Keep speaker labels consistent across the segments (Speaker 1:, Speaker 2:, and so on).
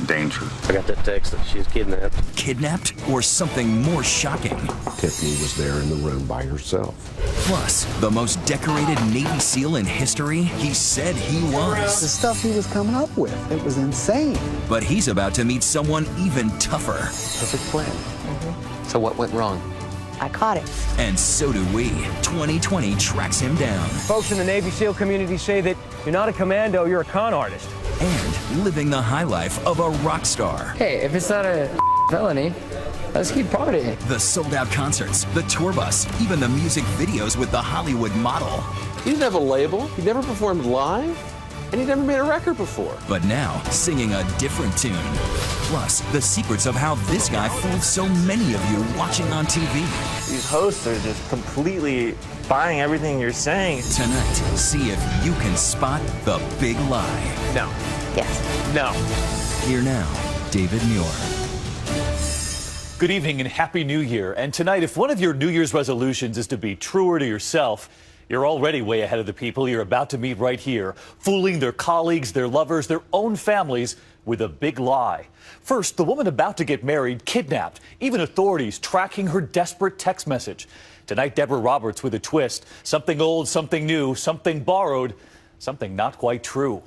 Speaker 1: danger.
Speaker 2: I got that text that she's kidnapped.
Speaker 3: Kidnapped or something more shocking?
Speaker 4: Tiffany was there in the room by herself.
Speaker 3: Plus, the most decorated Navy SEAL in history, he said he was.
Speaker 5: The stuff he was coming up with, it was insane.
Speaker 3: But he's about to meet someone even tougher.
Speaker 2: Perfect plan. So what went wrong?
Speaker 6: I caught it.
Speaker 3: And so do we. 2020 tracks him down.
Speaker 7: Folks in the Navy SEAL community say that you're not a commando, you're a con artist.
Speaker 3: And living the high life of a rock star.
Speaker 8: Hey, if it's not a felony, let's keep partying.
Speaker 3: The sold-out concerts, the tour bus, even the music videos with the Hollywood model.
Speaker 9: He didn't have a label. He never performed live. And he'd never made a record before.
Speaker 3: But now, singing a different tune. Plus, the secrets of how this guy fooled so many of you watching on TV.
Speaker 10: These hosts are just completely buying everything you're saying.
Speaker 3: Tonight, see if you can spot the big lie.
Speaker 7: No.
Speaker 6: Yes.
Speaker 7: No.
Speaker 3: Here now, David Muir.
Speaker 11: Good evening and Happy New Year. And tonight, if one of your New Year's resolutions is to be truer to yourself, you're already way ahead of the people you're about to meet right here, fooling their colleagues, their lovers, their own families with a big lie. First, the woman about to get married kidnapped, even authorities tracking her desperate text message. Tonight, Deborah Roberts with a twist. Something old, something new, something borrowed, something not quite true.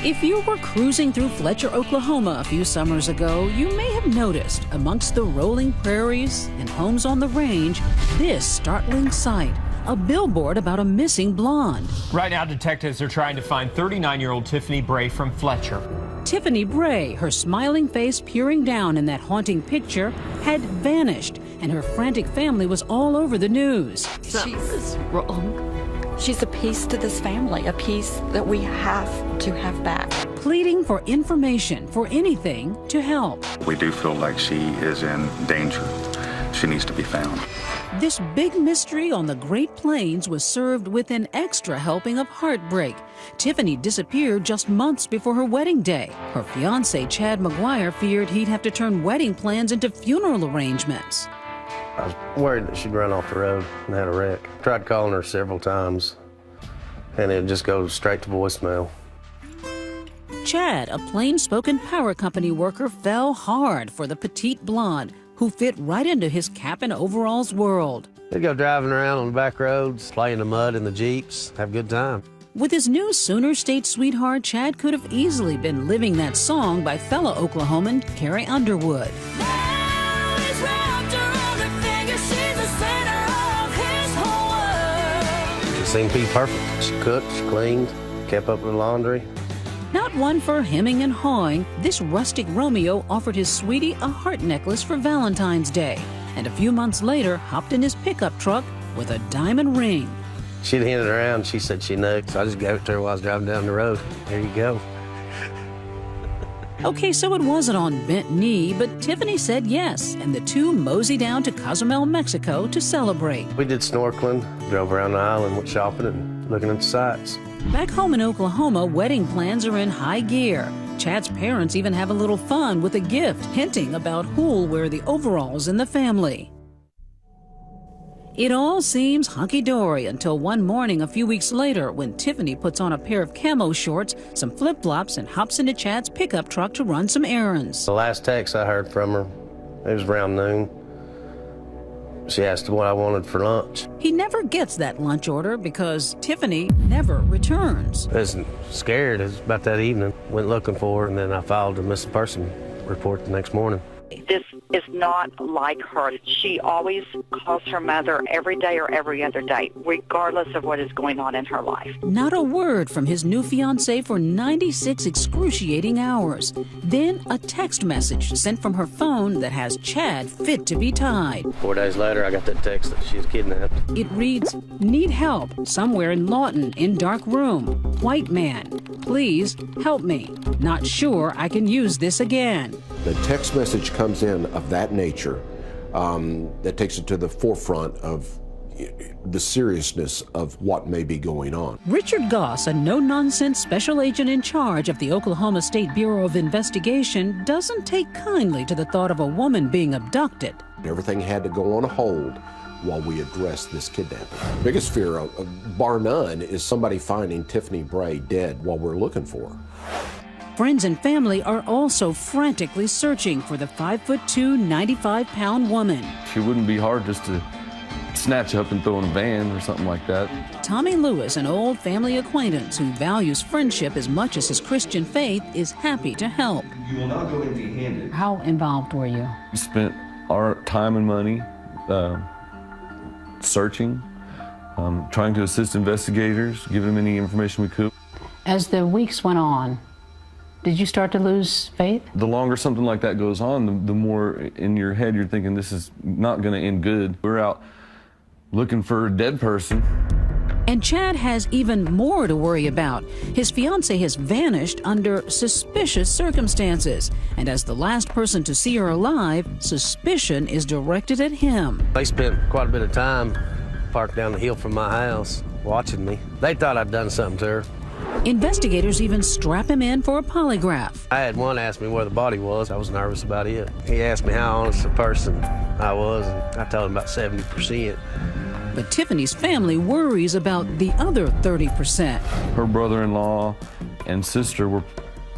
Speaker 12: If you were cruising through Fletcher, Oklahoma a few summers ago, you may have noticed amongst the rolling prairies and homes on the range this startling sight, a billboard about a missing blonde.
Speaker 13: Right now, detectives are trying to find 39-year-old Tiffany Bray from Fletcher.
Speaker 12: Tiffany Bray, her smiling face peering down in that haunting picture, had vanished, and her frantic family was all over the news.
Speaker 6: She's wrong. She's a piece to this family, a piece that we have to have back.
Speaker 12: Pleading for information, for anything to help.
Speaker 1: We do feel like she is in danger. She needs to be found.
Speaker 12: This big mystery on the Great Plains was served with an extra helping of heartbreak. Tiffany disappeared just months before her wedding day. Her fiancé, Chad McGuire, feared he'd have to turn wedding plans into funeral arrangements.
Speaker 2: I was worried that she'd run off the road and had a wreck. Tried calling her several times, and it'd just go straight to voicemail.
Speaker 12: Chad, a plain-spoken power company worker, fell hard for the petite blonde who fit right into his cap and overalls world.
Speaker 2: They'd go driving around on the back roads, play in the mud in the Jeeps, have a good time.
Speaker 12: With his new Sooner State sweetheart, Chad could have easily been living that song by fellow Oklahoman Carrie Underwood.
Speaker 2: She seemed to be perfect. She cooked, she cleaned, kept up with the laundry.
Speaker 12: Not one for hemming and hawing, this rustic Romeo offered his sweetie a heart necklace for Valentine's Day, and a few months later hopped in his pickup truck with a diamond ring.
Speaker 2: She'd hinted around, she said she knew, so I just gave it to her while I was driving down the road. Here you go.
Speaker 12: Okay, so it wasn't on bent knee, but Tiffany said yes, and the two moseyed down to Cozumel, Mexico to celebrate.
Speaker 2: We did snorkeling, drove around the island, went shopping and looking at the sights.
Speaker 12: Back home in Oklahoma, wedding plans are in high gear. Chad's parents even have a little fun with a gift, hinting about who'll wear the overalls in the family. It all seems hunky-dory until one morning a few weeks later when Tiffany puts on a pair of camo shorts, some flip-flops, and hops into Chad's pickup truck to run some errands.
Speaker 2: The last text I heard from her, it was around noon. She asked what I wanted for lunch.
Speaker 12: He never gets that lunch order because Tiffany never returns.
Speaker 2: I was scared. It was about that evening. Went looking for her, and then I filed a missing person report the next morning.
Speaker 14: This is not like her. She always calls her mother every day or every other day, regardless of what is going on in her life.
Speaker 12: Not a word from his new fiancée for 96 excruciating hours. Then a text message sent from her phone that has Chad fit to be tied.
Speaker 2: 4 days later, I got that text that she was kidnapped.
Speaker 12: It reads, "Need help somewhere in Lawton in dark room. White man. Please help me. Not sure I can use this again."
Speaker 4: The text message comes in of that nature that takes it to the forefront of the seriousness of what may be going on.
Speaker 12: Richard Goss, a no-nonsense special agent in charge of the Oklahoma State Bureau of Investigation, doesn't take kindly to the thought of a woman being abducted.
Speaker 4: Everything had to go on hold while we address this kidnapping. Biggest fear, bar none, is somebody finding Tiffany Bray dead while we're looking for her.
Speaker 12: Friends and family are also frantically searching for the 5'2", 95-pound woman.
Speaker 15: She wouldn't be hard just to snatch up and throw in a van or something like that.
Speaker 12: Tommy Lewis, an old family acquaintance who values friendship as much as his Christian faith, is happy to help.
Speaker 16: You will not go empty-handed.
Speaker 12: How involved were you?
Speaker 15: We spent our time and money searching, trying to assist investigators, giving them any information we could.
Speaker 12: As the weeks went on, did you start to lose faith?
Speaker 15: The longer something like that goes on, the more in your head you're thinking this is not going to end good. We're out looking for a dead person.
Speaker 12: And Chad has even more to worry about. His fiancée has vanished under suspicious circumstances. And as the last person to see her alive, suspicion is directed at him.
Speaker 2: They spent quite a bit of time parked down the hill from my house watching me. They thought I'd done something to her.
Speaker 12: Investigators even strap him in for a polygraph.
Speaker 2: I had one ask me where the body was. I was nervous about it. He asked me how honest a person I was, and I told him about 70%.
Speaker 12: But Tiffany's family worries about the other 30%.
Speaker 15: Her brother-in-law and sister were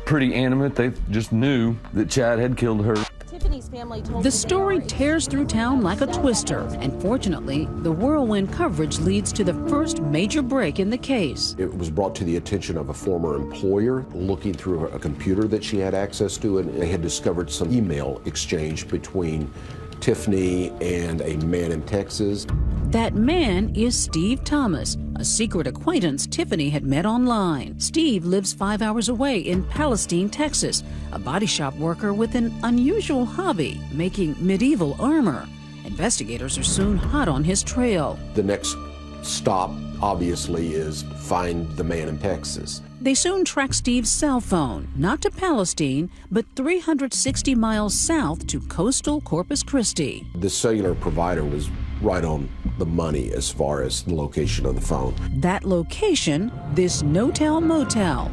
Speaker 15: pretty animate. They just knew that Chad had killed her.
Speaker 12: Tiffany's family told the story tears through town like a twister, and fortunately, the whirlwind coverage leads to the first major break in the case.
Speaker 4: It was brought to the attention of a former employer looking through a computer that she had access to, and they had discovered some email exchange between Tiffany and a man in Texas.
Speaker 12: That man is Steve Thomas, a secret acquaintance Tiffany had met online. Steve lives 5 hours away in Palestine, Texas, a body shop worker with an unusual hobby, making medieval armor. Investigators are soon hot on his trail.
Speaker 4: The next stop, obviously, is find the man in Texas.
Speaker 12: They soon track Steve's cell phone, not to Palestine, but 360 miles south to coastal Corpus Christi.
Speaker 4: The cellular provider was right on the money as far as the location of the phone.
Speaker 12: That location, this no-tell motel.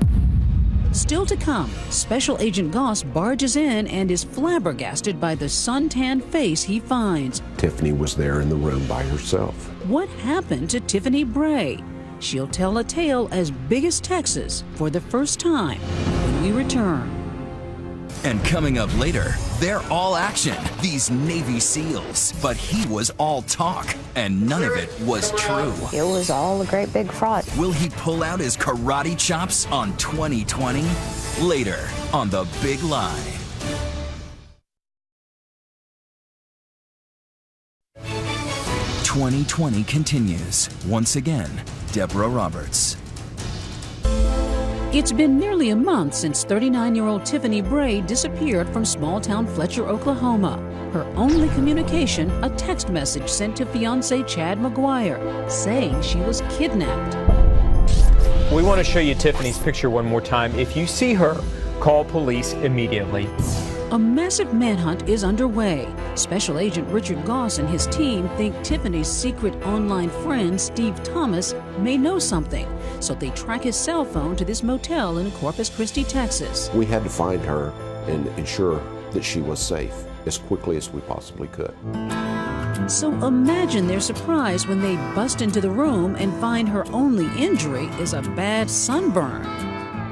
Speaker 12: Still to come, Special Agent Goss barges in and is flabbergasted by the suntanned face he finds.
Speaker 4: Tiffany was there in the room by herself.
Speaker 12: What happened to Tiffany Bray? She'll tell a tale as big as Texas for the first time when we return.
Speaker 3: And coming up later, they're all action, these Navy SEALs. But he was all talk, and none of it was true.
Speaker 17: It was all a great big fraud.
Speaker 3: Will he pull out his karate chops on 2020? Later on The Big Lie. "2020 continues. Once again, Deborah Roberts.
Speaker 12: It's been nearly a month since 39-year-old Tiffany Bray disappeared from small-town Fletcher, Oklahoma. Her only communication, a text message sent to fiancé Chad McGuire, saying she was kidnapped.
Speaker 13: We want to show you Tiffany's picture one more time. If you see her, call police immediately.
Speaker 12: A massive manhunt is underway. Special Agent Richard Goss and his team think Tiffany's secret online friend, Steve Thomas, may know something, so they track his cell phone to this motel in Corpus Christi, Texas.
Speaker 4: We had to find her and ensure that she was safe as quickly as we possibly could.
Speaker 12: So imagine their surprise when they bust into the room and find her only injury is a bad sunburn.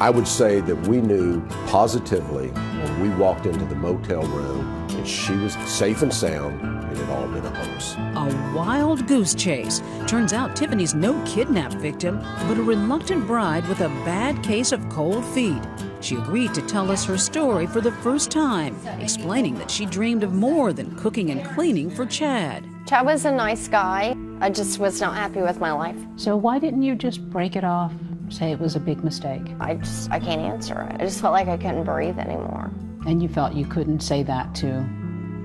Speaker 4: I would say that we knew positively when we walked into the motel room that she was safe and sound and it had all been a hoax.
Speaker 12: A wild goose chase. Turns out Tiffany's no kidnap victim, but a reluctant bride with a bad case of cold feet. She agreed to tell us her story for the first time, explaining that she dreamed of more than cooking and cleaning for Chad.
Speaker 17: Chad was a nice guy. I just was not happy with my life.
Speaker 12: So why didn't you just break it off? Say it was a big mistake.
Speaker 17: I can't answer it. I just felt like I couldn't breathe anymore.
Speaker 12: And you felt you couldn't say that to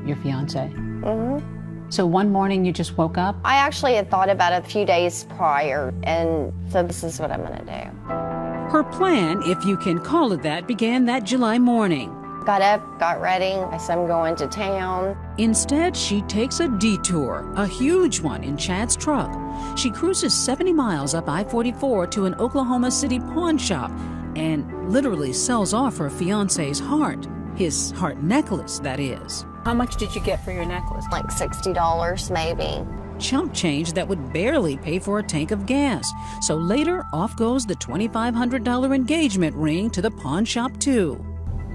Speaker 12: your fiancé?
Speaker 17: Mm-hmm.
Speaker 12: So one morning you just woke up?
Speaker 17: I actually had thought about it a few days prior, and so this is what I'm gonna do.
Speaker 12: Her plan, if you can call it that, began that July morning.
Speaker 17: Got up, got ready, I said I'm going to town.
Speaker 12: Instead, she takes a detour, a huge one, in Chad's truck. She cruises 70 miles up I-44 to an Oklahoma City pawn shop and literally sells off her fiancé's heart. His heart necklace, that is. How much did you get for your necklace?
Speaker 17: Like $60 maybe.
Speaker 12: chump change that would barely pay for a tank of gas. So later, off goes the $2,500 engagement ring to the pawn shop too.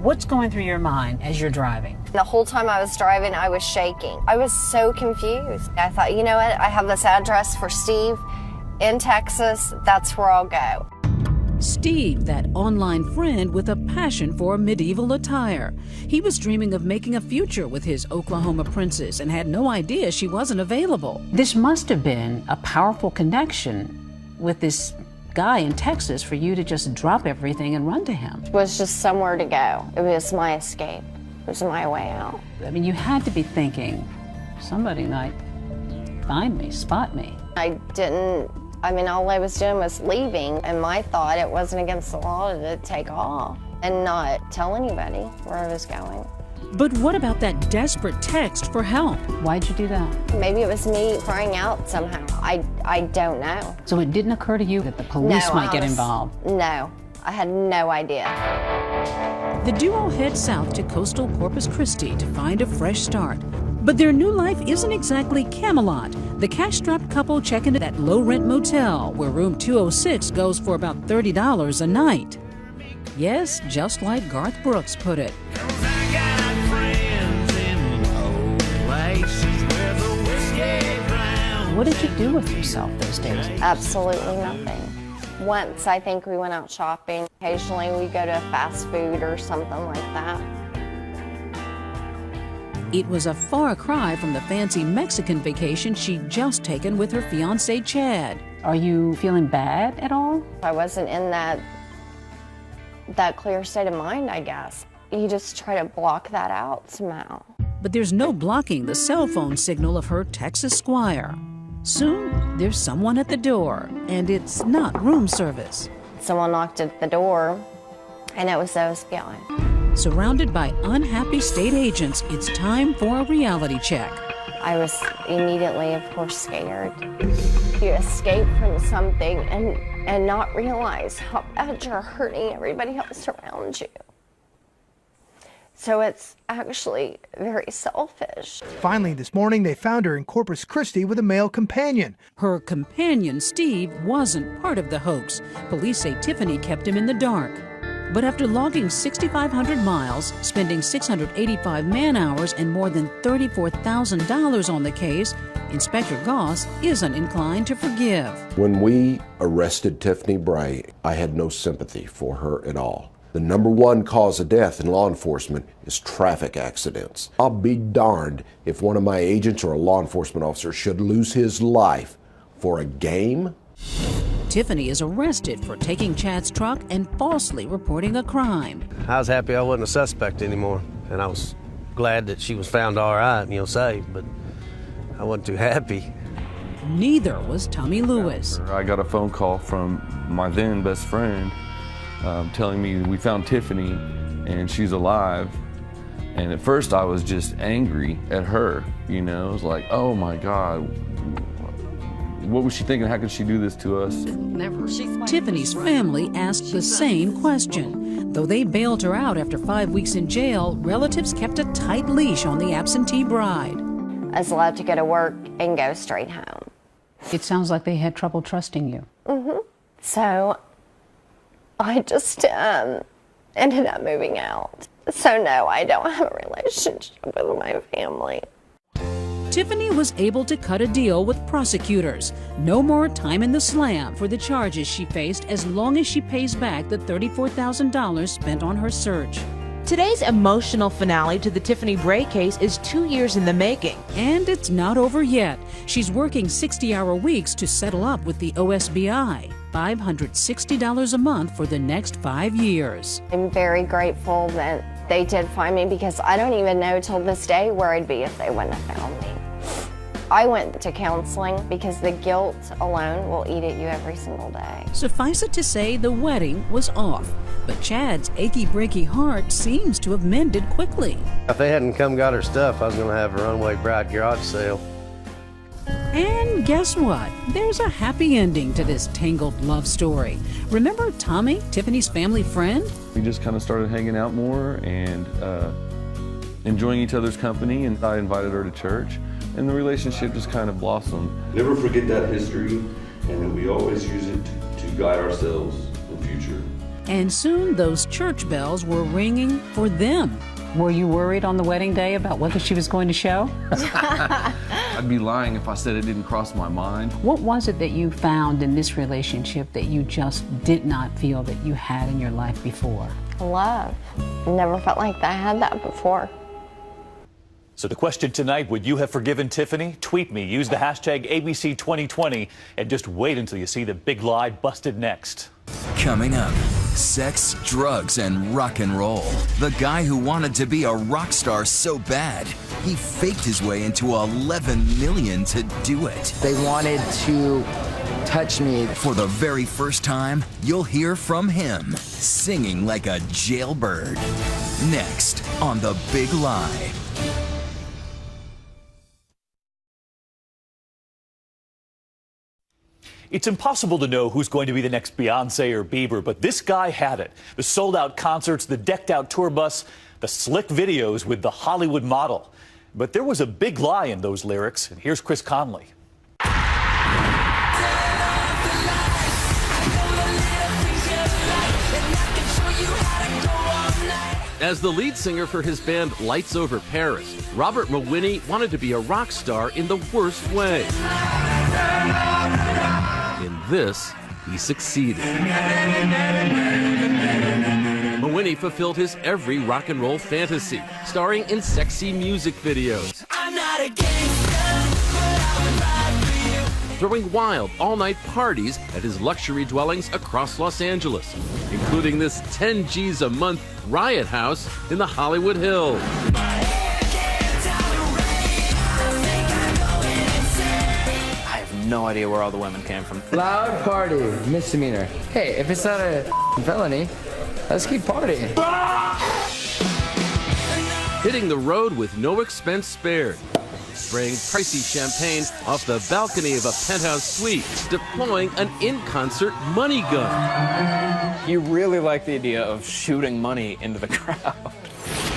Speaker 16: What's going through your mind as you're driving?
Speaker 17: The whole time I was driving, I was shaking. I was so confused. I thought, you know what? I have this address for Steve in Texas. That's where I'll go.
Speaker 12: Steve, that online friend with a passion for medieval attire. He was dreaming of making a future with his Oklahoma princess and had no idea she wasn't available.
Speaker 16: This must have been a powerful connection with this guy in Texas for you to just drop everything and run to him.
Speaker 17: It was just somewhere to go. It was my escape. It was my way out.
Speaker 16: I mean, you had to be thinking, somebody might find me, spot me.
Speaker 17: I mean, all I was doing was leaving, and my thought, it wasn't against the law to take off and not tell anybody where I was going.
Speaker 12: But what about that desperate text for help?
Speaker 16: Why'd you do that?
Speaker 17: Maybe it was me crying out somehow. I don't know.
Speaker 16: So it didn't occur to you that the police might get involved?
Speaker 17: No, I had no idea.
Speaker 12: The duo head south to coastal Corpus Christi to find a fresh start. But their new life isn't exactly Camelot. The cash-strapped couple check into that low-rent motel where room 206 goes for about $30 a night. Yes, just like Garth Brooks put it.
Speaker 16: What did you do with yourself those days?
Speaker 17: Absolutely nothing. Once, I think we went out shopping. Occasionally, we go to a fast food or something like that.
Speaker 12: It was a far cry from the fancy Mexican vacation she'd just taken with her fiancé, Chad.
Speaker 16: Are you feeling bad at all?
Speaker 17: I wasn't in that clear state of mind, I guess. You just try to block that out somehow.
Speaker 12: But there's no blocking the cell phone signal of her Texas squire. Soon, there's someone at the door, and it's not room service.
Speaker 17: Someone knocked at the door, and it was those guys.
Speaker 12: Surrounded by unhappy state agents, it's time for a reality check.
Speaker 17: I was immediately, of course, scared. You escape from something and not realize how bad you're hurting everybody else around you. So it's actually very selfish.
Speaker 18: Finally, this morning, they found her in Corpus Christi with a male companion.
Speaker 12: Her companion, Steve, wasn't part of the hoax. Police say Tiffany kept him in the dark. But after logging 6,500 miles, spending 685 man-hours and more than $34,000 on the case, Inspector Goss isn't inclined to forgive.
Speaker 4: When we arrested Tiffany Bray, I had no sympathy for her at all. The #1 cause of death in law enforcement is traffic accidents. I'll be darned if one of my agents or a law enforcement officer should lose his life for a game.
Speaker 12: Tiffany is arrested for taking Chad's truck and falsely reporting a crime.
Speaker 2: I was happy I wasn't a suspect anymore, and I was glad that she was found all right, safe, but I wasn't too happy.
Speaker 12: Neither was Tommy Lewis.
Speaker 15: I got a phone call from my then best friend telling me we found Tiffany and she's alive. And at first I was just angry at her, It was like, oh my God, what was she thinking? How could she do this to us?
Speaker 12: Tiffany's family asked the same question. Though they bailed her out after 5 weeks in jail, relatives kept a tight leash on the absentee bride.
Speaker 17: I was allowed to go to work and go straight home.
Speaker 16: It sounds like they had trouble trusting you.
Speaker 17: So I just ended up moving out. So no, I don't have a relationship with my family.
Speaker 12: Tiffany was able to cut a deal with prosecutors. No more time in the slam for the charges she faced as long as she pays back the $34,000 spent on her search.
Speaker 19: Today's emotional finale to the Tiffany Bray case is 2 years in the making.
Speaker 12: And it's not over yet. She's working 60-hour weeks to settle up with the OSBI. $560 a month for the next 5 years.
Speaker 17: I'm very grateful that they did find me because I don't even know till this day where I'd be if they wouldn't have found me. I went to counseling because the guilt alone will eat at you every single day.
Speaker 12: Suffice it to say the wedding was off, but Chad's achy-breaky heart seems to have mended quickly.
Speaker 2: If they hadn't come got her stuff, I was going to have a runaway bride garage sale.
Speaker 12: And guess what? There's a happy ending to this tangled love story. Remember Tommy, Tiffany's family friend?
Speaker 15: We just kind of started hanging out more and enjoying each other's company, and I invited her to church. and the relationship just kind of blossomed.
Speaker 20: Never forget that history, and that we always use it to guide ourselves in the future.
Speaker 12: And soon those church bells were ringing for them.
Speaker 16: Were you worried on the wedding day about whether she was going to show?
Speaker 15: I'd be lying if I said it didn't cross my mind.
Speaker 16: What was it that you found in this relationship that you just did not feel that you had in your life before?
Speaker 17: Love. Never felt like I had that before.
Speaker 11: So the question tonight, would you have forgiven Tiffany? Tweet me, use the hashtag ABC2020, and just wait until you see the big lie busted next.
Speaker 3: Coming up, sex, drugs, and rock and roll. The guy who wanted to be a rock star so bad, he faked his way into $11 million to do it.
Speaker 8: They wanted to touch me.
Speaker 3: For the very first time, you'll hear from him, singing like a jailbird. Next on The Big Lie.
Speaker 11: It's impossible to know who's going to be the next Beyonce or Bieber, but this guy had it. The sold-out concerts, the decked-out tour bus, the slick videos with the Hollywood model. But there was a big lie in those lyrics, and here's Chris Conley.
Speaker 9: As the lead singer for his band Lights Over Paris, Robert Mawhinney wanted to be a rock star in the worst way. In this, he succeeded. Mawhinney fulfilled his every rock and roll fantasy, starring in sexy music videos. I'm not a gangster, but I would ride for you. Throwing wild all-night parties at his luxury dwellings across Los Angeles, including this 10 G's a month riot house in the Hollywood Hills.
Speaker 10: No idea where all the women came from.
Speaker 8: Loud party, misdemeanor. Hey, if it's not a felony, let's keep partying.
Speaker 9: Hitting the road with no expense spared. Spraying pricey champagne off the balcony of a penthouse suite. Deploying an in-concert money gun.
Speaker 10: You really like the idea of shooting money into the crowd.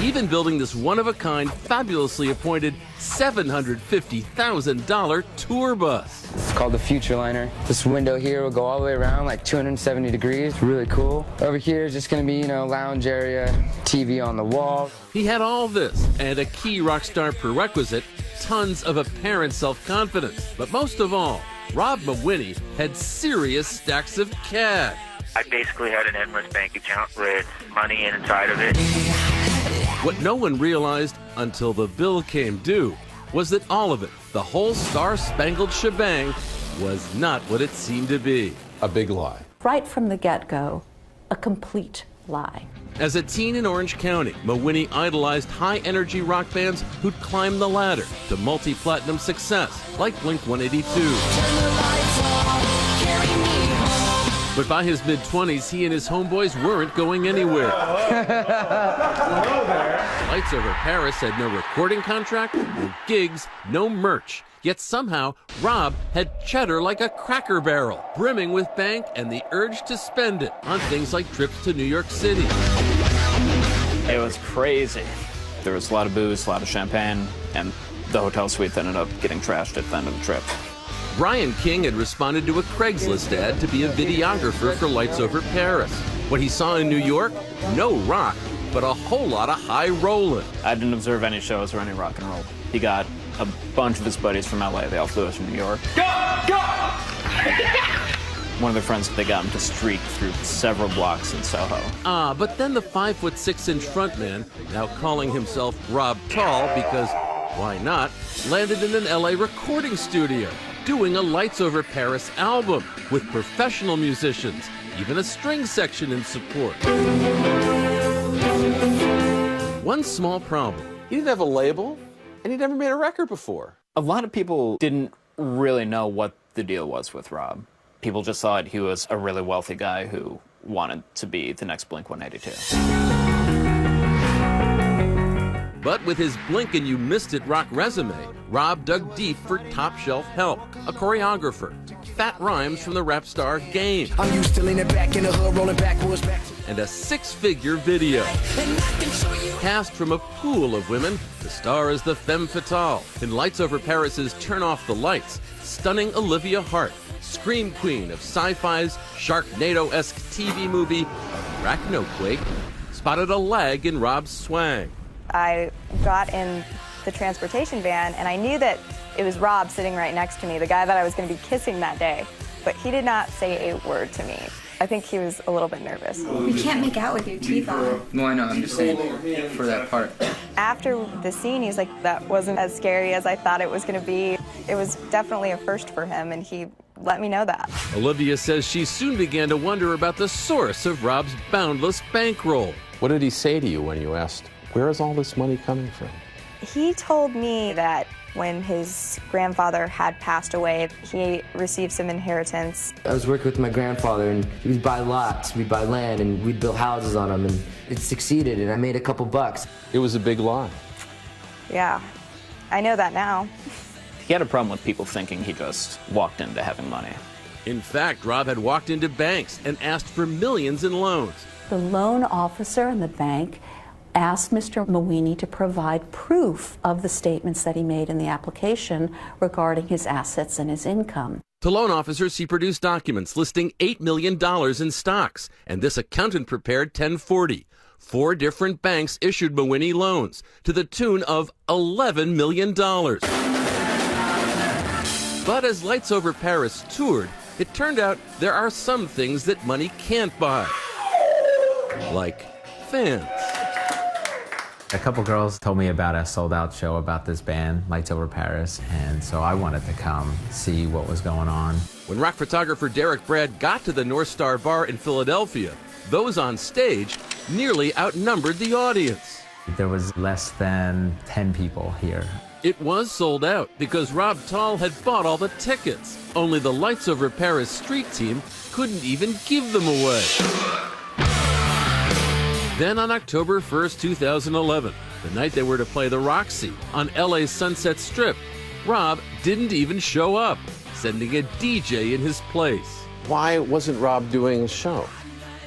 Speaker 9: Even building this one-of-a-kind, fabulously appointed $750,000 tour bus.
Speaker 8: It's called the Future Liner. This window here will go all the way around like 270 degrees. Really cool. Over here is just going to be, lounge area, TV on the wall.
Speaker 9: He had all this and a key rock star prerequisite, tons of apparent self-confidence. But most of all, Rob Mawhinney had serious stacks of cash.
Speaker 21: I basically had an endless bank account with money inside of it.
Speaker 9: What no one realized until the bill came due was that all of it, the whole star-spangled shebang, was not what it seemed to be.
Speaker 4: A big lie.
Speaker 22: Right from the get-go, a complete lie.
Speaker 9: As a teen in Orange County, Mawhinney idolized high-energy rock bands who'd climbed the ladder to multi-platinum success, like Blink-182. But by his mid-20s, he and his homeboys weren't going anywhere. Lights Over Paris had no recording contract, no gigs, no merch. Yet somehow, Rob had cheddar like a Cracker Barrel, brimming with bank and the urge to spend it on things like trips to New York City.
Speaker 10: It was crazy. There was a lot of booze, a lot of champagne, and the hotel suite ended up getting trashed at the end of the trip.
Speaker 9: Brian King had responded to a Craigslist ad to be a videographer for Lights Over Paris. What he saw in New York, no rock, but a whole lot of high rollin'.
Speaker 10: I didn't observe any shows or any rock and roll. He got a bunch of his buddies from LA. They all flew us from New York. Go! Go! One of their friends, they got him to streak through several blocks in Soho.
Speaker 9: But then the 5'6" frontman, now calling himself Rob Tall because why not, landed in an LA recording studio, doing a Lights Over Paris album with professional musicians, even a string section in support. One small problem. He didn't have a label, and he'd never made a record before.
Speaker 10: A lot of people didn't really know what the deal was with Rob. People just thought he was a really wealthy guy who wanted to be the next Blink-182.
Speaker 9: But with his Blink and You Missed It rock resume, Rob dug deep for top-shelf help. A choreographer, fat rhymes from the rap star Game.
Speaker 23: I'm used to leaning back in the hood, rolling backwards back to
Speaker 9: and a six-figure video. Cast from a pool of women, the star is the femme fatale in Lights Over Paris's Turn Off the Lights, stunning Olivia Hart, scream queen of sci-fi's Sharknado-esque TV movie Arachnoquake, spotted a lag in Rob's swag.
Speaker 5: I got in the transportation van and I knew that it was Rob sitting right next to me, the guy that I was going to be kissing that day, but he did not say a word to me. I think he was a little bit nervous.
Speaker 7: You can't make out with your teeth on.
Speaker 8: No, I know, I'm just saying for that part.
Speaker 5: After the scene, he's like, that wasn't as scary as I thought it was going to be. It was definitely a first for him, and he let me know that.
Speaker 9: Olivia says she soon began to wonder about the source of Rob's boundless bankroll.
Speaker 23: What did he say to you when you asked, where is all this money coming from?
Speaker 5: He told me that when his grandfather had passed away, he received some inheritance.
Speaker 8: I was working with my grandfather, and we'd buy lots, we'd buy land, and we'd build houses on them, and it succeeded, and I made a couple bucks.
Speaker 23: It was a big lie.
Speaker 5: Yeah, I know that now.
Speaker 10: He had a problem with people thinking he just walked into having money.
Speaker 9: In fact, Rob had walked into banks and asked for millions in loans.
Speaker 22: The loan officer in the bank asked Mr. Mawini to provide proof of the statements that he made in the application regarding his assets and his income.
Speaker 9: To loan officers, he produced documents listing $8 million in stocks, and this accountant prepared 1040. 4 different banks issued Mawini loans to the tune of $11 million. But as Lights Over Paris toured, it turned out there are some things that money can't buy. Like fans.
Speaker 24: A couple girls told me about a sold-out show about this band, Lights Over Paris, and so I wanted to come see what was going on.
Speaker 9: When rock photographer Derek Brad got to the North Star Bar in Philadelphia, those on stage nearly outnumbered the audience.
Speaker 24: There was less than 10 people here.
Speaker 9: It was sold out because Rob Tall had bought all the tickets. Only the Lights Over Paris street team couldn't even give them away. Then on October 1st, 2011, the night they were to play the Roxy on LA's Sunset Strip, Rob didn't even show up, sending a DJ in his place.
Speaker 23: Why wasn't Rob doing a show?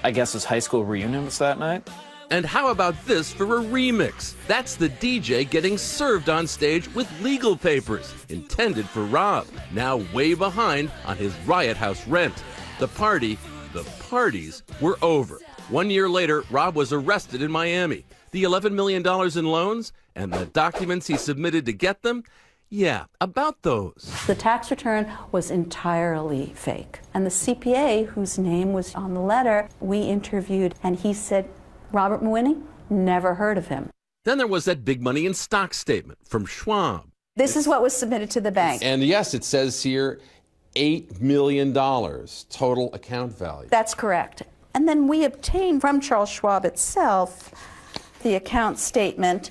Speaker 10: I guess his high school reunion was that night.
Speaker 9: And how about this for a remix? That's the DJ getting served on stage with legal papers intended for Rob, now way behind on his Riot House rent. The parties were over. 1 year later, Rob was arrested in Miami. The $11 million in loans and the documents he submitted to get them? Yeah, about those.
Speaker 22: The tax return was entirely fake. And the CPA, whose name was on the letter, we interviewed, and he said, Robert Mawini, never heard of him.
Speaker 9: Then there was that big money in stock statement from Schwab.
Speaker 22: This is what was submitted to the bank.
Speaker 23: And yes, it says here $8 million total account value.
Speaker 22: That's correct. And then we obtained from Charles Schwab itself the account statement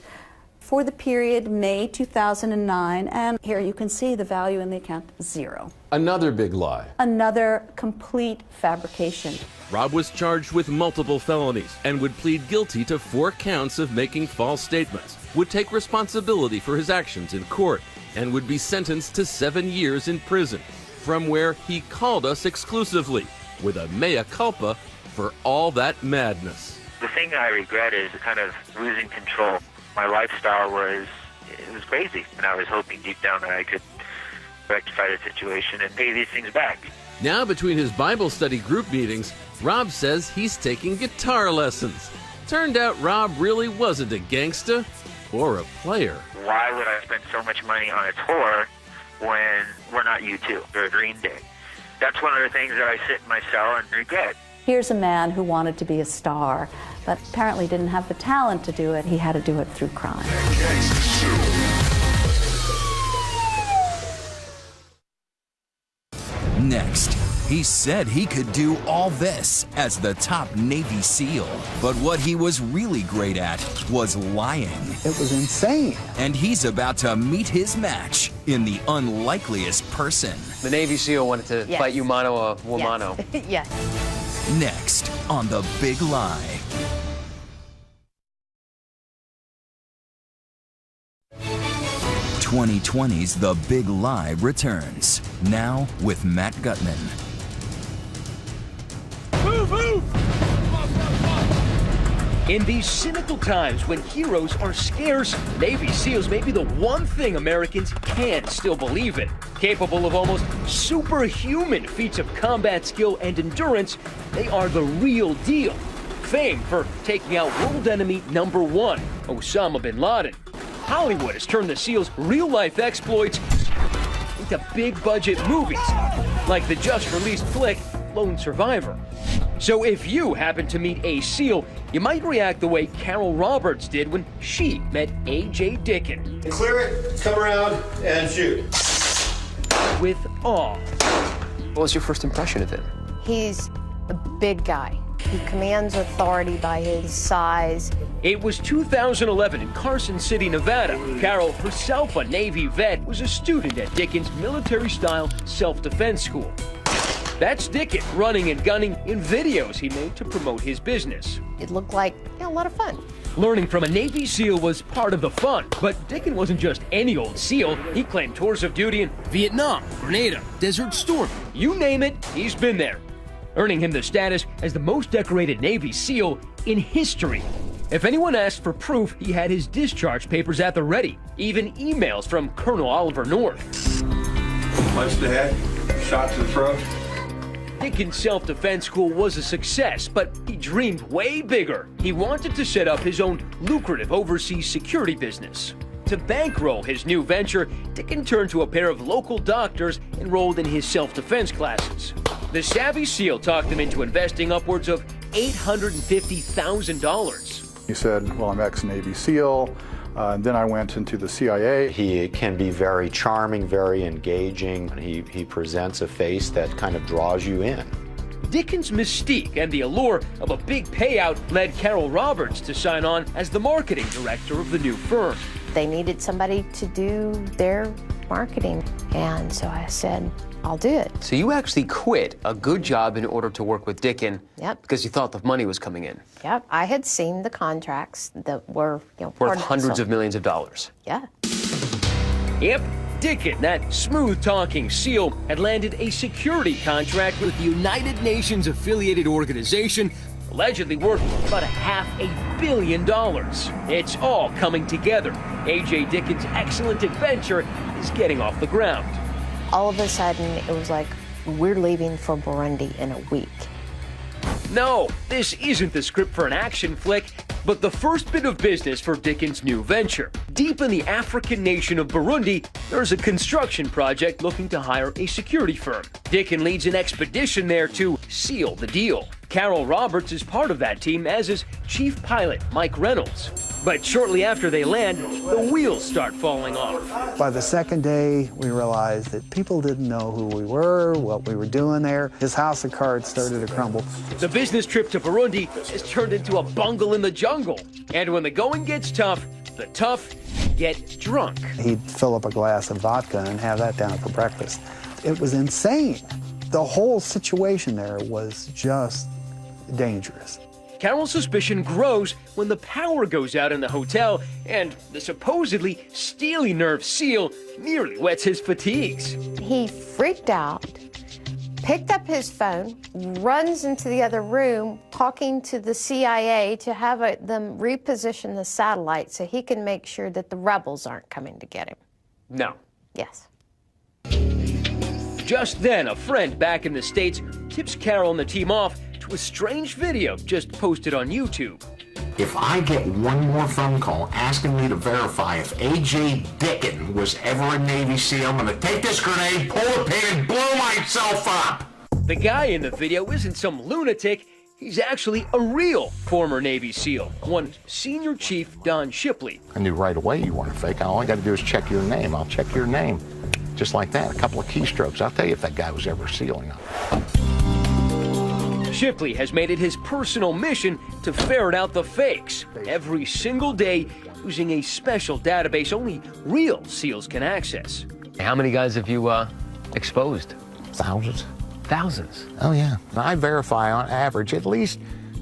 Speaker 22: for the period May 2009, and here you can see the value in the account, 0.
Speaker 23: Another big lie.
Speaker 22: Another complete fabrication.
Speaker 9: Rob was charged with multiple felonies and would plead guilty to 4 counts of making false statements, would take responsibility for his actions in court, and would be sentenced to 7 years in prison, from where he called us exclusively with a mea culpa for all that madness.
Speaker 21: The thing I regret is kind of losing control. My lifestyle was crazy, and I was hoping deep down that I could rectify the situation and pay these things back.
Speaker 9: Now, between his Bible study group meetings, Rob says he's taking guitar lessons. Turned out Rob really wasn't a gangsta or a player.
Speaker 21: Why would I spend so much money on a tour when we're not U2 or Green Day? That's one of the things that I sit in my cell and regret.
Speaker 22: Here's a man who wanted to be a star, but apparently didn't have the talent to do it. He had to do it through crime.
Speaker 3: Next, he said he could do all this as the top Navy SEAL. But what he was really great at was lying.
Speaker 25: It was insane.
Speaker 3: And he's about to meet his match in the unlikeliest person.
Speaker 26: The Navy SEAL wanted to fight you mano a mano.
Speaker 22: Yes.
Speaker 3: Next on The Big Lie. "2020's The Big Lie returns, now with Matt Gutman.
Speaker 27: Move, move!
Speaker 1: In these cynical times when heroes are scarce, Navy SEALs may be the one thing Americans can still believe in. Capable of almost superhuman feats of combat skill and endurance, they are the real deal. Famed for taking out world enemy number one, Osama bin Laden. Hollywood has turned the SEALs' real-life exploits into big-budget movies, like the just-released flick Lone Survivor. So if you happen to meet a SEAL, you might react the way Carol Roberts did when she met A.J. Dickin.
Speaker 6: Clear it, come around, and shoot.
Speaker 1: With awe.
Speaker 26: What was your first impression of him?
Speaker 17: He's a big guy. He commands authority by his size.
Speaker 1: It was 2011 in Carson City, Nevada. Carol, herself a Navy vet, was a student at Dickin's military-style self-defense school. That's Dickin running and gunning in videos he made to promote his business.
Speaker 17: It looked like a lot of fun.
Speaker 1: Learning from a Navy SEAL was part of the fun, but Dickin wasn't just any old SEAL. He claimed tours of duty in Vietnam, Grenada, Desert Storm. You name it, he's been there, earning him the status as the most decorated Navy SEAL in history. If anyone asked for proof, he had his discharge papers at the ready, even emails from Colonel Oliver North.
Speaker 6: Punched the head, shot to the throat.
Speaker 1: Dickin's self-defense school was a success, but he dreamed way bigger. He wanted to set up his own lucrative overseas security business. To bankroll his new venture, Dickin turned to a pair of local doctors enrolled in his self-defense classes. The savvy SEAL talked him into investing upwards of $850,000.
Speaker 13: He said, well, I'm ex-Navy SEAL. And then I went into the CIA.
Speaker 14: He can be very charming, very engaging. He presents a face that kind of draws you in.
Speaker 1: Dickin's mystique and the allure of a big payout led Carol Roberts to sign on as the marketing director of the new firm.
Speaker 17: They needed somebody to do their marketing, and so I said, I'll do it.
Speaker 26: So you actually quit a good job in order to work with Dickin.
Speaker 17: Yep.
Speaker 26: Because you thought the money was coming in.
Speaker 17: Yep, I had seen the contracts that were,
Speaker 26: worth hundreds of millions of dollars.
Speaker 17: Yeah.
Speaker 1: Yep, Dickin, that smooth-talking SEAL, had landed a security contract with the United Nations affiliated organization, allegedly worth about $500 million. It's all coming together. A.J. Dickin's excellent adventure is getting off the ground.
Speaker 17: All of a sudden, it was like, we're leaving for Burundi in a week.
Speaker 1: No, this isn't the script for an action flick, but the first bit of business for Dickin's new venture. Deep in the African nation of Burundi, there's a construction project looking to hire a security firm. Dickin leads an expedition there to seal the deal. Carol Roberts is part of that team, as is chief pilot Mike Reynolds. But shortly after they land, the wheels start falling off.
Speaker 18: By the second day, we realized that people didn't know who we were, what we were doing there. His house of cards started to crumble.
Speaker 1: The business trip to Burundi has turned into a bungle in the jungle. And when the going gets tough, the tough get drunk.
Speaker 18: He'd fill up a glass of vodka and have that down for breakfast. It was insane. The whole situation there was just dangerous.
Speaker 1: Carol's suspicion grows when the power goes out in the hotel and the supposedly steely-nerved SEAL nearly wets his fatigues.
Speaker 17: He freaked out, picked up his phone, runs into the other room, talking to the CIA to have them reposition the satellite so he can make sure that the rebels aren't coming to get him.
Speaker 1: No.
Speaker 17: Yes.
Speaker 1: Just then, a friend back in the States tips Carol and the team off to a strange video just posted on YouTube.
Speaker 25: If I get one more phone call asking me to verify if A.J. Dickin was ever a Navy SEAL, I'm gonna take this grenade, pull the pin, and blow myself up!
Speaker 1: The guy in the video isn't some lunatic. He's actually a real former Navy SEAL, one Senior Chief Don Shipley.
Speaker 25: I knew right away you weren't fake. All I gotta do is check your name. I'll check your name. Just like that, a couple of keystrokes. I'll tell you if that guy was ever a SEAL or not.
Speaker 1: Shipley has made it his personal mission to ferret out the fakes every single day using a special database only real SEALs can access.
Speaker 26: How many guys have you exposed?
Speaker 25: Thousands.
Speaker 26: Thousands?
Speaker 25: Oh, yeah. I verify on average at least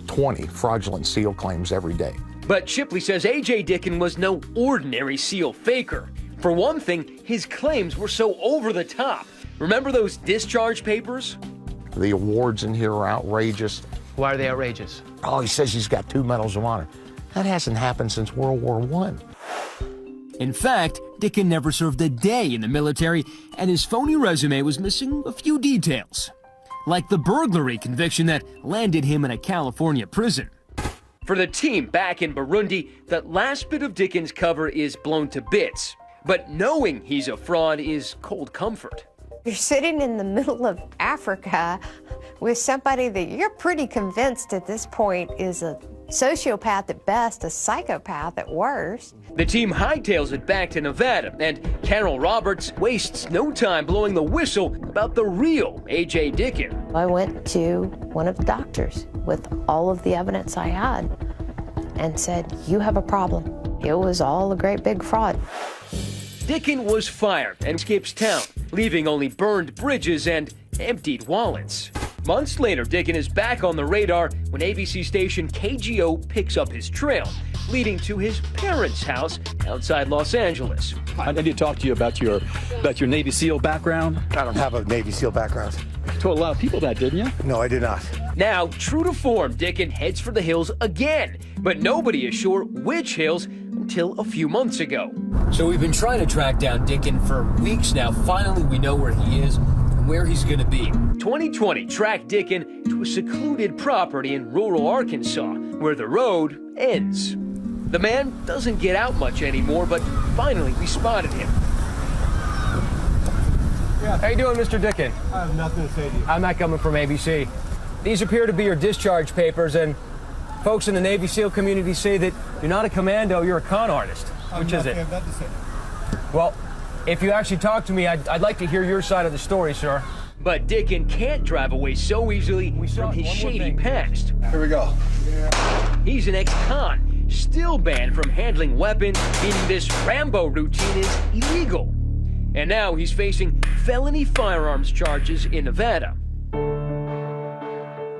Speaker 25: 20 fraudulent SEAL claims every day.
Speaker 1: But Shipley says A.J. Dickin was no ordinary SEAL faker. For one thing, his claims were so over the top. Remember those discharge papers?
Speaker 25: The awards in here are outrageous.
Speaker 2: Why are they outrageous?
Speaker 25: Oh, he says he's got 2 medals of honor. That hasn't happened since World War I.
Speaker 1: In fact, Dickin never served a day in the military, and his phony resume was missing a few details, like the burglary conviction that landed him in a California prison. For the team back in Burundi, that last bit of Dickin's cover is blown to bits, but knowing he's a fraud is cold comfort.
Speaker 12: You're sitting in the middle of Africa with somebody that you're pretty convinced at this point is a sociopath at best, a psychopath at worst.
Speaker 1: The team hightails it back to Nevada, and Carol Roberts wastes no time blowing the whistle about the real A.J. Dickin.
Speaker 12: I went to one of the doctors with all of the evidence I had and said, you have a problem. It was all a great big fraud.
Speaker 1: Dickin was fired and skips town, leaving only burned bridges and emptied wallets. Months later, Dickin is back on the radar when ABC station KGO picks up his trail, leading to his parents' house outside Los Angeles.
Speaker 15: I need to talk to you about your Navy SEAL background.
Speaker 16: I don't have a Navy SEAL background.
Speaker 15: You told a lot of people that, didn't you?
Speaker 16: No, I did not.
Speaker 1: Now, true to form, Dickin heads for the hills again, but nobody is sure which hills until a few months ago. So we've been trying to track down Dickin for weeks now. Finally, we know where he is and where he's going to be. 2020 tracked Dickin to a secluded property in rural Arkansas, where the road ends. The man doesn't get out much anymore, but finally we spotted him.
Speaker 19: Yeah. How you doing, Mr. Dickin?
Speaker 16: I have nothing to say to you.
Speaker 19: I'm not coming from ABC. These appear to be your discharge papers, and folks in the Navy SEAL community say that you're not a commando, you're a con artist. Which is it?
Speaker 16: I have nothing to say.
Speaker 19: Well, if you actually talk to me, I'd like to hear your side of the story, sir.
Speaker 1: But Dickin can't drive away so easily from his shady past.
Speaker 16: Here we go.
Speaker 1: He's an ex-con, still banned from handling weapons, meaning this Rambo routine is illegal. And now he's facing felony firearms charges in Nevada.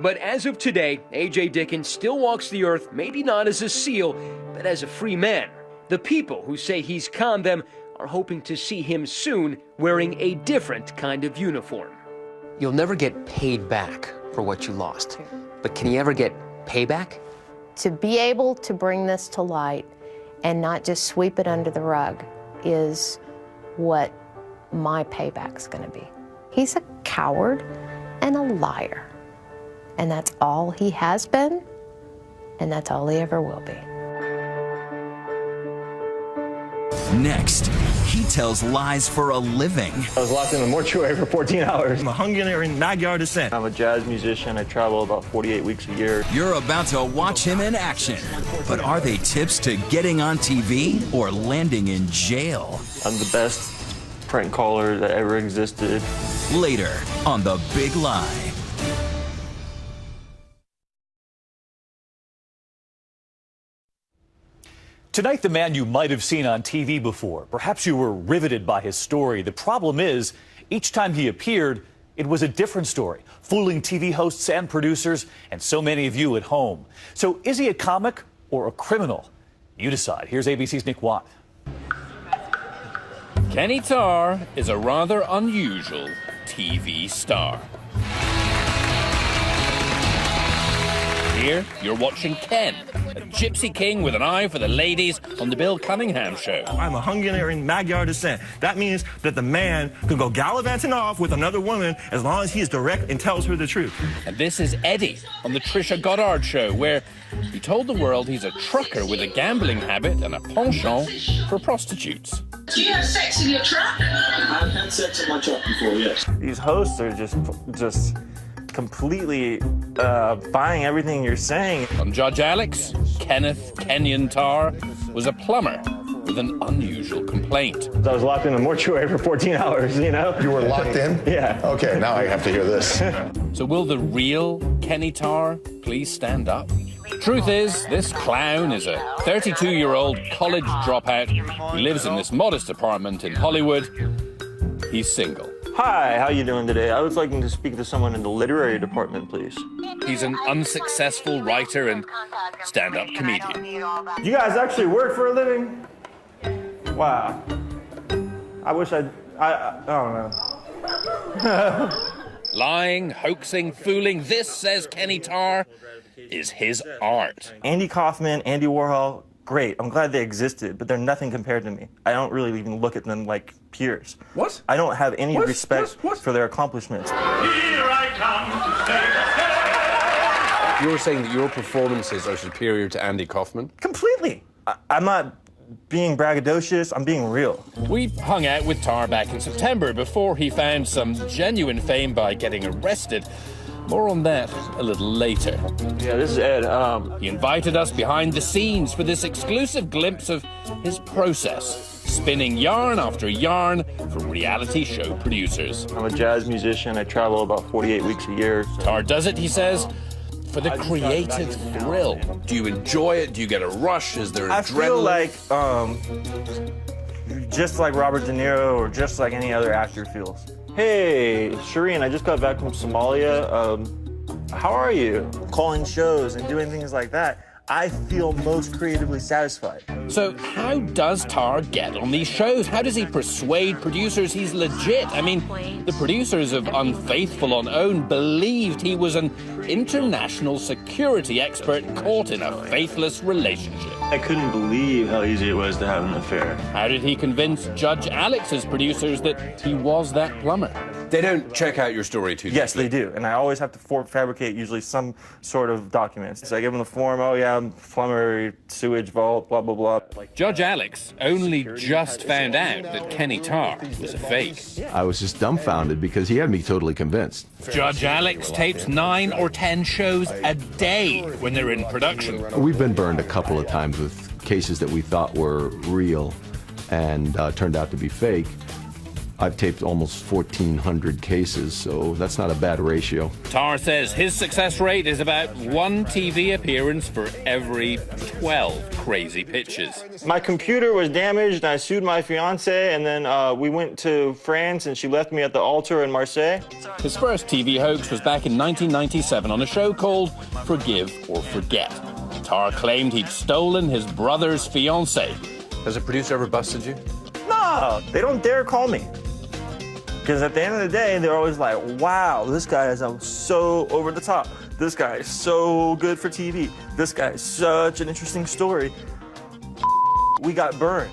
Speaker 1: But as of today, A.J. Dickin still walks the earth, maybe not as a SEAL, but as a free man. The people who say he's conned them are hoping to see him soon wearing a different kind of uniform.
Speaker 26: You'll never get paid back for what you lost, but can you ever get payback?
Speaker 12: To be able to bring this to light and not just sweep it under the rug is what my payback's going to be. He's a coward and a liar, and that's all he has been, and that's all he ever will be.
Speaker 3: Next, he tells lies for a living.
Speaker 20: I was locked in the mortuary for 14 hours. I'm a Hungarian Magyar descent. I'm a jazz musician. I travel about 48 weeks a year.
Speaker 3: You're about to watch him in action. But are they tips to getting on TV or landing in jail?
Speaker 20: I'm the best prank caller that ever existed.
Speaker 3: Later on The Big Lie.
Speaker 11: Tonight, the man you might have seen on TV before. Perhaps you were riveted by his story. The problem is, each time he appeared, it was a different story, fooling TV hosts and producers and so many of you at home. So is he a comic or a criminal? You decide. Here's ABC's Nick Watt.
Speaker 27: Kenny Tarr is a rather unusual TV star. Here, you're watching Ken, a gypsy king with an eye for the ladies on the Bill Cunningham show.
Speaker 20: I'm a Hungarian Magyar descent. That means that the man can go gallivanting off with another woman as long as he is direct and tells her the truth.
Speaker 27: And this is Eddie on the Trisha Goddard show, where he told the world he's a trucker with a gambling habit and a penchant for prostitutes.
Speaker 28: Do you have sex in your truck? I've had sex in my truck before, yes.
Speaker 20: These hosts are just completely buying everything you're saying.
Speaker 27: On Judge Alex, Kenneth Kenyon Tarr was a plumber with an unusual complaint.
Speaker 20: I was locked in the mortuary for 14 hours, you know?
Speaker 16: You were locked in?
Speaker 20: Yeah.
Speaker 16: Okay, now I have to hear this.
Speaker 27: So will the real Kenny Tarr please stand up? Truth is, this clown is a 32-year-old college dropout who lives in this modest apartment in Hollywood. He's single.
Speaker 20: Hi, how you doing today? I was looking to speak to someone in the literary department, please.
Speaker 27: He's an unsuccessful writer and stand-up comedian.
Speaker 20: You guys actually work for a living? Wow. I wish I don't know.
Speaker 27: Lying, hoaxing, fooling, this, says Kenny Tarr, is his art.
Speaker 20: Andy Kaufman, Andy Warhol, great. I'm glad they existed, but they're nothing compared to me. I don't really even look at them like peers.
Speaker 27: What?
Speaker 20: I don't have any respect for their accomplishments.
Speaker 27: You were saying that your performances are superior to Andy Kaufman?
Speaker 20: Completely. I'm not being braggadocious, I'm being real.
Speaker 27: We hung out with Tarr back in September before he found some genuine fame by getting arrested. More on that a little later.
Speaker 20: Yeah, this is Ed.
Speaker 27: He invited us behind the scenes for this exclusive glimpse of his process, spinning yarn after yarn for reality show producers.
Speaker 20: I'm a jazz musician. I travel about 48 weeks a year.
Speaker 27: Tarr does it, he says, for the creative thrill.
Speaker 9: Do you enjoy it? Do you get a rush? Is there adrenaline?
Speaker 20: I feel like, just like Robert De Niro or just like any other actor feels. Hey, Shireen, I just got back from Somalia. How are you? Calling shows and doing things like that. I feel most creatively satisfied.
Speaker 27: So how does Tarr get on these shows? How does he persuade producers he's legit? I mean, the producers of Unfaithful on OWN believed he was an international security expert caught in a faithless relationship.
Speaker 20: I couldn't believe how easy it was to have an affair.
Speaker 27: How did he convince Judge Alex's producers that he was that plumber?
Speaker 9: They don't check out your story too deeply.
Speaker 20: Yes, they do. And I always have to fabricate usually some sort of documents. So I give them the form, oh yeah, I'm plumber, sewage vault, blah, blah, blah.
Speaker 27: Judge Alex only just found out that Kenny Tarr was a fake.
Speaker 2: I was just dumbfounded because he had me totally convinced.
Speaker 27: Judge Alex tapes 9 or 10 shows a day when they're in production.
Speaker 2: We've been burned a couple of times with cases that we thought were real and turned out to be fake. I've taped almost 1,400 cases, so that's not a bad ratio.
Speaker 27: Tarr says his success rate is about 1 TV appearance for every 12 crazy pitches.
Speaker 20: My computer was damaged, and I sued my fiance, and then we went to France, and she left me at the altar in Marseille.
Speaker 27: His first TV hoax was back in 1997 on a show called Forgive or Forget. Tarr claimed he'd stolen his brother's fiancée.
Speaker 9: Has a producer ever busted you?
Speaker 20: No, they don't dare call me. Because at the end of the day, they're always like, wow, this guy is so over the top. This guy is so good for TV. This guy is such an interesting story. We got burned.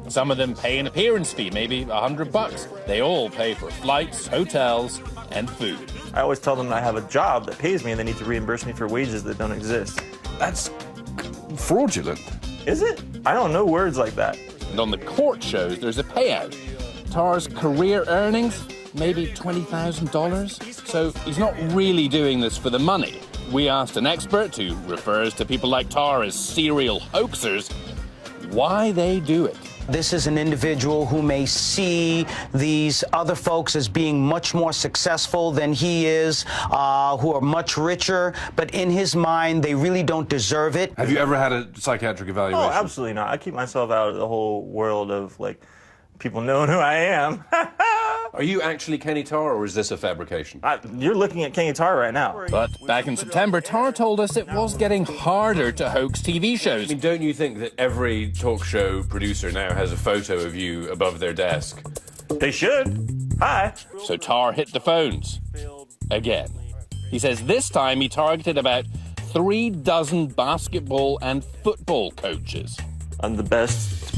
Speaker 27: Some of them pay an appearance fee, maybe $100. They all pay for flights, hotels, and food.
Speaker 20: I always tell them I have a job that pays me and they need to reimburse me for wages that don't exist.
Speaker 9: That's fraudulent.
Speaker 20: Is it? I don't know words like that.
Speaker 27: And on the court shows, there's a payout. Tarr's career earnings, maybe $20,000. So he's not really doing this for the money. We asked an expert who refers to people like Tarr as serial hoaxers why they do it.
Speaker 4: This is an individual who may see these other folks as being much more successful than he is, who are much richer, but in his mind, they really don't deserve it.
Speaker 9: Have you ever had a psychiatric evaluation?
Speaker 20: Oh, absolutely not. I keep myself out of the whole world of, like, people knowing who I am.
Speaker 9: Are you actually Kenny Tarr, or is this a fabrication?
Speaker 20: You're looking at Kenny Tarr right now.
Speaker 27: But back in September, Tarr told us it was getting harder to hoax TV shows.
Speaker 9: I mean, don't you think that every talk show producer now has a photo of you above their desk?
Speaker 20: They should. Hi.
Speaker 27: So Tarr hit the phones. Again. He says this time he targeted about 36 basketball and football coaches.
Speaker 20: I'm the best